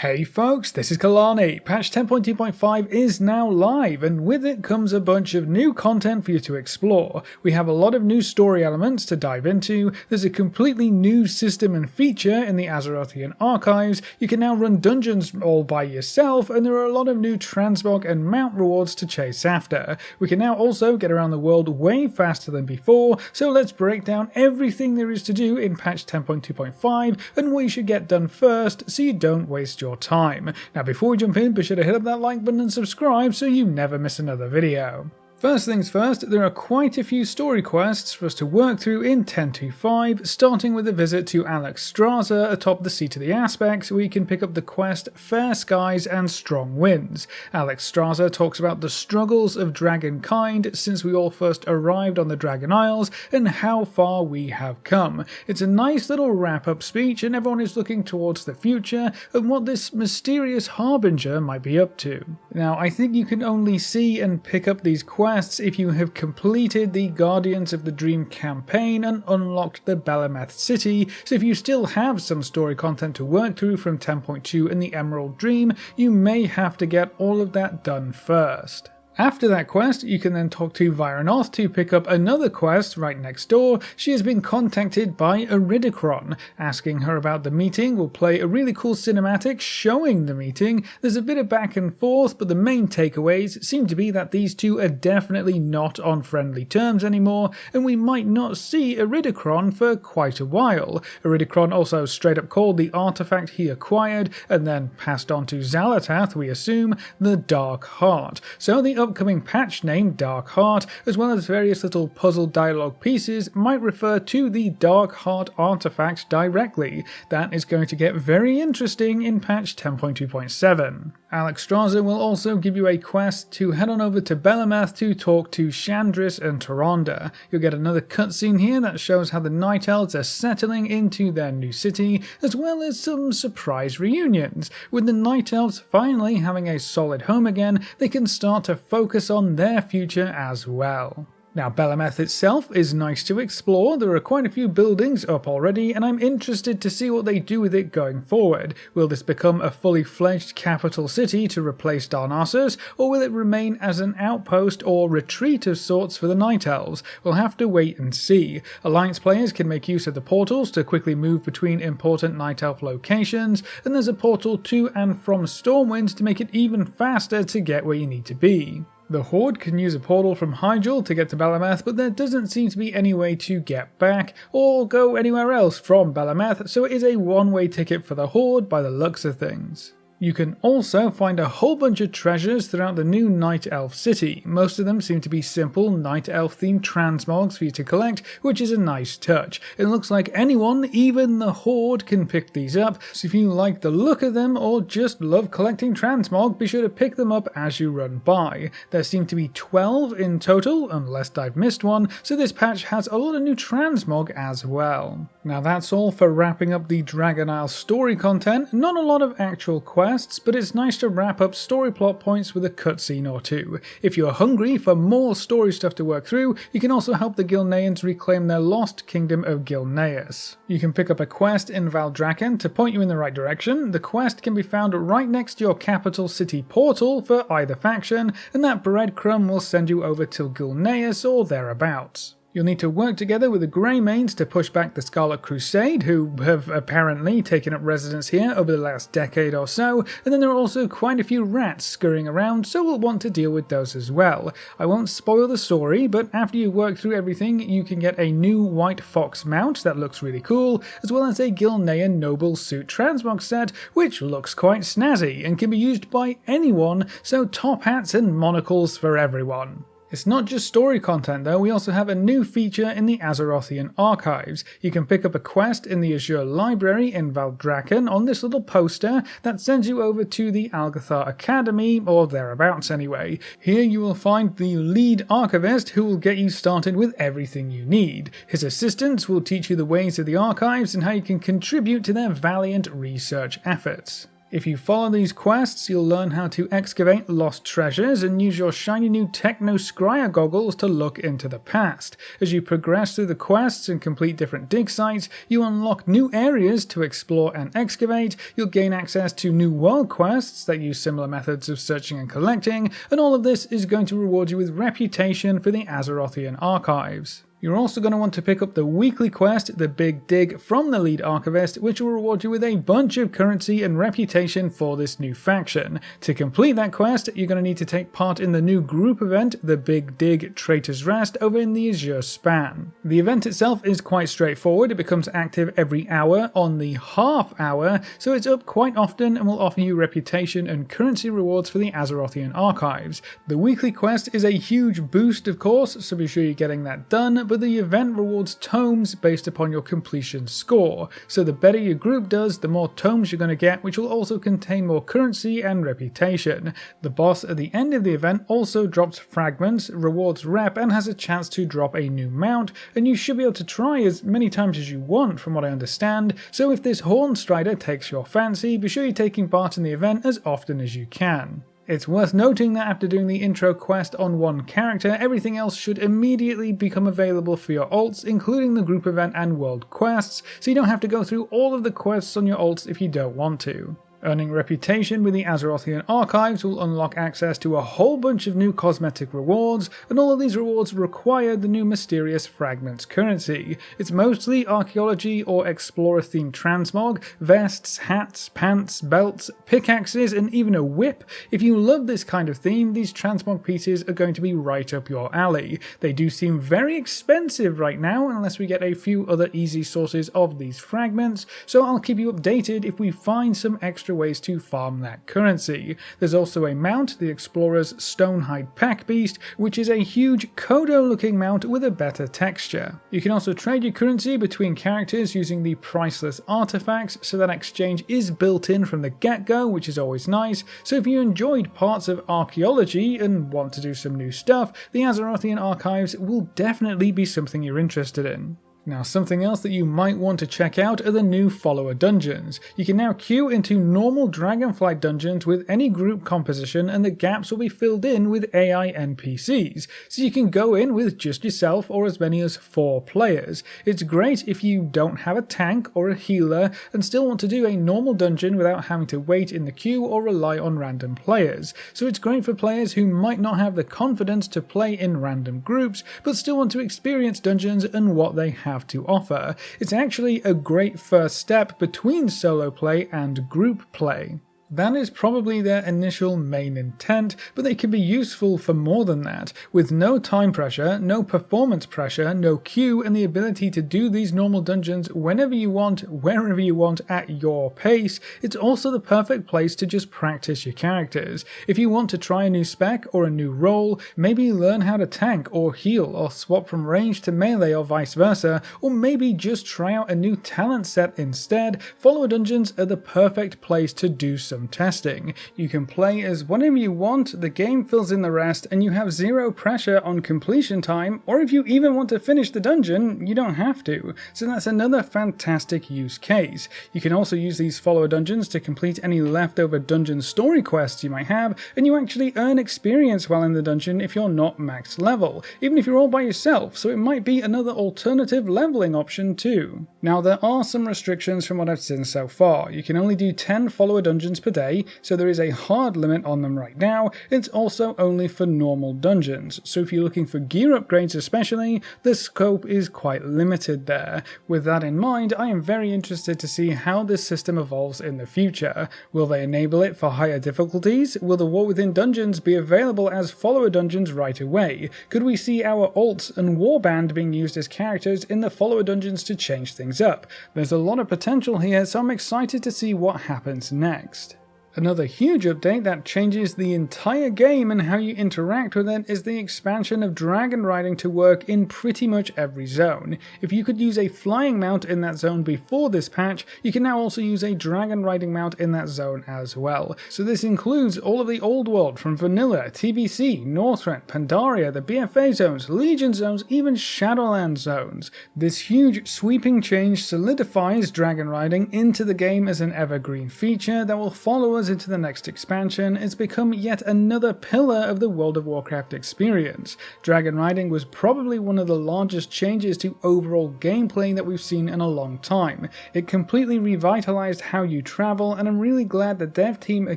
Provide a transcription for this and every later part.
Hey folks, this is Kalani. Patch 10.2.5 is now live, and with it comes a bunch of new content for you to explore. We have a lot of new story elements to dive into, there's a completely new system and feature in the Azerothian Archives, you can now run dungeons all by yourself, and there are a lot of new transmog and mount rewards to chase after. We can now also get around the world way faster than before, so let's break down everything there is to do in patch 10.2.5 and what you should get done first so you don't waste your time. Now before we jump in, be sure to hit up that like button and subscribe so you never miss another video. First things first, there are quite a few story quests for us to work through in 10.2.5, starting with a visit to Alexstrasza atop the Seat of the Aspects, where you can pick up the quest Fair Skies and Strong Winds. Alexstrasza talks about the struggles of dragonkind since we all first arrived on the Dragon Isles and how far we have come. It's a nice little wrap-up speech and everyone is looking towards the future and what this mysterious harbinger might be up to. Now, I think you can only see and pick up these quests if you have completed the Guardians of the Dream campaign and unlocked the bel'ameth city, so if you still have some story content to work through from 10.2 and the Emerald Dream, you may have to get all of that done first. After that quest, you can then talk to Vyranoth to pick up another quest right next door. She has been contacted by Iridikron. Asking her about the meeting will play a really cool cinematic showing the meeting. There's a bit of back and forth, but the main takeaways seem to be that these two are definitely not on friendly terms anymore, and we might not see Iridikron for quite a while. Iridikron also straight up called the artifact he acquired, and then passed on to Xal'atath, we assume, the Dark Heart. So the upcoming patch named Dark Heart, as well as various little puzzle dialogue pieces, might refer to the Dark Heart artifact directly. That is going to get very interesting in patch 10.2.7. Alexstrasza will also give you a quest to head on over to bel'ameth to talk to Chandris and Tyrande. You'll get another cutscene here that shows how the Night Elves are settling into their new city, as well as some surprise reunions. With the Night Elves finally having a solid home again, they can start to focus on their future as well. Now, bel'ameth itself is nice to explore. There are quite a few buildings up already, and I'm interested to see what they do with it going forward. Will this become a fully fledged capital city to replace Darnassus, or will it remain as an outpost or retreat of sorts for the Night Elves? We'll have to wait and see. Alliance players can make use of the portals to quickly move between important Night Elf locations, and there's a portal to and from Stormwind to make it even faster to get where you need to be. The Horde can use a portal from Hyjal to get to bel'ameth, but there doesn't seem to be any way to get back or go anywhere else from bel'ameth, so it is a one-way ticket for the Horde by the looks of things. You can also find a whole bunch of treasures throughout the new Night Elf city. Most of them seem to be simple Night Elf themed transmogs for you to collect, which is a nice touch. It looks like anyone, even the Horde, can pick these up, so if you like the look of them or just love collecting transmog, be sure to pick them up as you run by. There seem to be 12 in total, unless I've missed one, so this patch has a lot of new transmog as well. Now that's all for wrapping up the Dragon Isle story content. Not a lot of actual quests, but it's nice to wrap up story plot points with a cutscene or two. If you're hungry for more story stuff to work through, you can also help the Gilneans reclaim their lost kingdom of Gilneas. You can pick up a quest in Valdrakken to point you in the right direction. The quest can be found right next to your capital city portal for either faction, and that breadcrumb will send you over to Gilneas or thereabouts. You'll need to work together with the Greymanes to push back the Scarlet Crusade, who have apparently taken up residence here over the last decade or so, and then there are also quite a few rats scurrying around, so we'll want to deal with those as well. I won't spoil the story, but after you work through everything, you can get a new White Fox mount that looks really cool, as well as a Gilnean Noble Suit transmog set, which looks quite snazzy and can be used by anyone, so top hats and monocles for everyone. It's not just story content though, we also have a new feature in the Azerothian Archives. You can pick up a quest in the Azure Library in Valdrakken on this little poster that sends you over to the Algathar Academy, or thereabouts anyway. Here you will find the lead archivist who will get you started with everything you need. His assistants will teach you the ways of the archives and how you can contribute to their valiant research efforts. If you follow these quests, you'll learn how to excavate lost treasures and use your shiny new Techno Scryer goggles to look into the past. As you progress through the quests and complete different dig sites, you unlock new areas to explore and excavate, you'll gain access to new world quests that use similar methods of searching and collecting, and all of this is going to reward you with reputation for the Azerothian Archives. You're also going to want to pick up the weekly quest, The Big Dig, from the lead archivist, which will reward you with a bunch of currency and reputation for this new faction. To complete that quest, you're going to need to take part in the new group event, The Big Dig Traitor's Rest, over in the Azure Span. The event itself is quite straightforward. It becomes active every hour on the half hour, so it's up quite often and will offer you reputation and currency rewards for the Azerothian Archives. The weekly quest is a huge boost, of course, so be sure you're getting that done, but the event rewards tomes based upon your completion score, so the better your group does, the more tomes you're going to get, which will also contain more currency and reputation. The boss at the end of the event also drops fragments, rewards rep, and has a chance to drop a new mount, and you should be able to try as many times as you want from what I understand, so if this Horn Strider takes your fancy, be sure you're taking part in the event as often as you can. It's worth noting that after doing the intro quest on one character, everything else should immediately become available for your alts, including the group event and world quests, so you don't have to go through all of the quests on your alts if you don't want to. Earning reputation with the Azerothian Archives will unlock access to a whole bunch of new cosmetic rewards, and all of these rewards require the new mysterious fragments currency. It's mostly archaeology or explorer themed transmog, vests, hats, pants, belts, pickaxes, and even a whip. If you love this kind of theme, these transmog pieces are going to be right up your alley. They do seem very expensive right now, unless we get a few other easy sources of these fragments, so I'll keep you updated if we find some extra ways to farm that currency. There's also a mount, the Explorer's Stonehide Pack Beast, which is a huge Kodo looking mount with a better texture. You can also trade your currency between characters using the priceless artifacts, so that exchange is built in from the get-go, which is always nice. So if you enjoyed parts of archaeology and want to do some new stuff, the Azerothian Archives will definitely be something you're interested in. Now, something else that you might want to check out are the new follower dungeons. You can now queue into normal Dragonflight dungeons with any group composition, and the gaps will be filled in with AI NPCs, so you can go in with just yourself or as many as 4 players. It's great if you don't have a tank or a healer and still want to do a normal dungeon without having to wait in the queue or rely on random players. So it's great for players who might not have the confidence to play in random groups, but still want to experience dungeons and what they have to offer. It's actually a great first step between solo play and group play. That is probably their initial main intent, but they can be useful for more than that. With no time pressure, no performance pressure, no queue, and the ability to do these normal dungeons whenever you want, wherever you want, at your pace, it's also the perfect place to just practice your characters. If you want to try a new spec or a new role, maybe learn how to tank or heal or swap from range to melee or vice versa, or maybe just try out a new talent set instead, follower dungeons are the perfect place to do so. Testing. You can play as whatever you want, the game fills in the rest, and you have zero pressure on completion time, or if you even want to finish the dungeon, you don't have to. So that's another fantastic use case. You can also use these follower dungeons to complete any leftover dungeon story quests you might have, and you actually earn experience while in the dungeon if you're not max level, even if you're all by yourself, so it might be another alternative leveling option too. Now, there are some restrictions from what I've seen so far. You can only do 10 follower dungeons per day, so there is a hard limit on them right now. It's also only for normal dungeons, so if you're looking for gear upgrades especially, the scope is quite limited there. With that in mind, I am very interested to see how this system evolves in the future. Will they enable it for higher difficulties? Will the War Within dungeons be available as follower dungeons right away? Could we see our alts and warband being used as characters in the follower dungeons to change things up? There's a lot of potential here, so I'm excited to see what happens next. Another huge update that changes the entire game and how you interact with it is the expansion of Dragonriding to work in pretty much every zone. If you could use a flying mount in that zone before this patch, you can now also use a Dragonriding mount in that zone as well. So this includes all of the old world from Vanilla, TBC, Northrend, Pandaria, the BFA zones, Legion zones, even Shadowland zones. This huge sweeping change solidifies Dragonriding into the game as an evergreen feature that will follow us into the next expansion. It's become yet another pillar of the World of Warcraft experience. Dragonriding was probably one of the largest changes to overall gameplay that we've seen in a long time. It completely revitalized how you travel, and I'm really glad the dev team are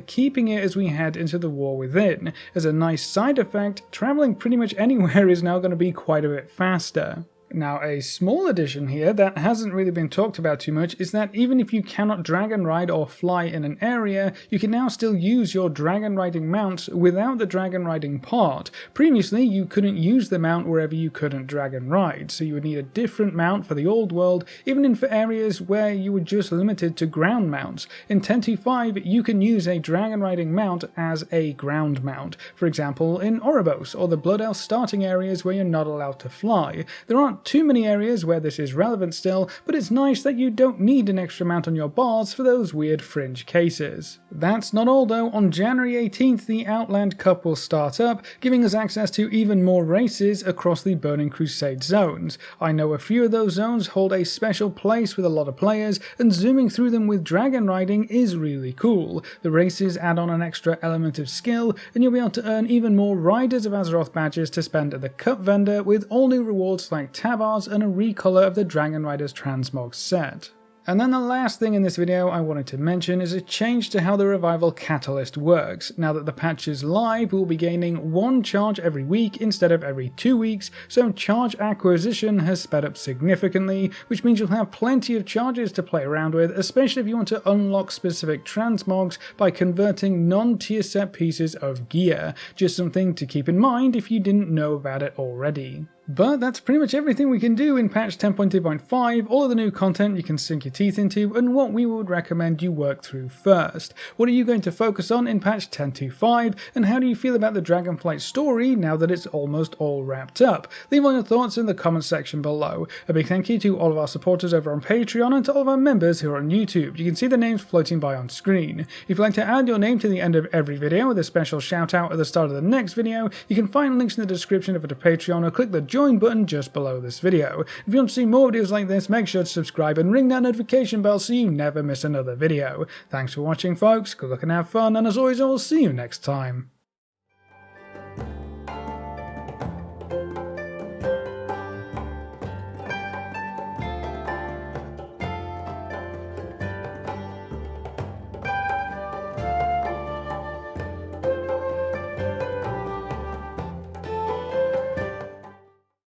keeping it as we head into the War Within. As a nice side effect, traveling pretty much anywhere is now going to be quite a bit faster. Now, a small addition here that hasn't really been talked about too much is that even if you cannot dragon ride or fly in an area, you can now still use your dragon riding mounts without the dragon riding part. Previously, you couldn't use the mount wherever you couldn't dragon ride, so you would need a different mount for the old world, even in for areas where you were just limited to ground mounts. In 10.2.5, you can use a dragon riding mount as a ground mount, for example in Oribos or the Blood Elf starting areas where you're not allowed to fly. There aren't too many areas where this is relevant still, but it's nice that you don't need an extra mount on your bars for those weird fringe cases. That's not all though. On January 18th, the Outland Cup will start up, giving us access to even more races across the Burning Crusade zones. I know a few of those zones hold a special place with a lot of players, and zooming through them with dragon riding is really cool. The races add on an extra element of skill, and you'll be able to earn even more Riders of Azeroth badges to spend at the Cup vendor, with all new rewards like tabars and a recolor of the Dragon Riders transmog set. And then the last thing in this video I wanted to mention is a change to how the Revival Catalyst works. Now that the patch is live, we'll be gaining 1 charge every week instead of every 2 weeks, so charge acquisition has sped up significantly, which means you'll have plenty of charges to play around with, especially if you want to unlock specific transmogs by converting non-tier set pieces of gear. Just something to keep in mind if you didn't know about it already. But that's pretty much everything we can do in patch 10.2.5, all of the new content you can sink your teeth into, and what we would recommend you work through first. What are you going to focus on in patch 10.2.5, and how do you feel about the Dragonflight story now that it's almost all wrapped up? Leave all your thoughts in the comments section below. A big thank you to all of our supporters over on Patreon and to all of our members who are on YouTube. You can see the names floating by on screen. If you'd like to add your name to the end of every video with a special shout out at the start of the next video, you can find links in the description over to Patreon or click the join button just below this video. If you want to see more videos like this, make sure to subscribe and ring that notification bell so you never miss another video. Thanks for watching folks, good luck and have fun, and as always I will see you next time.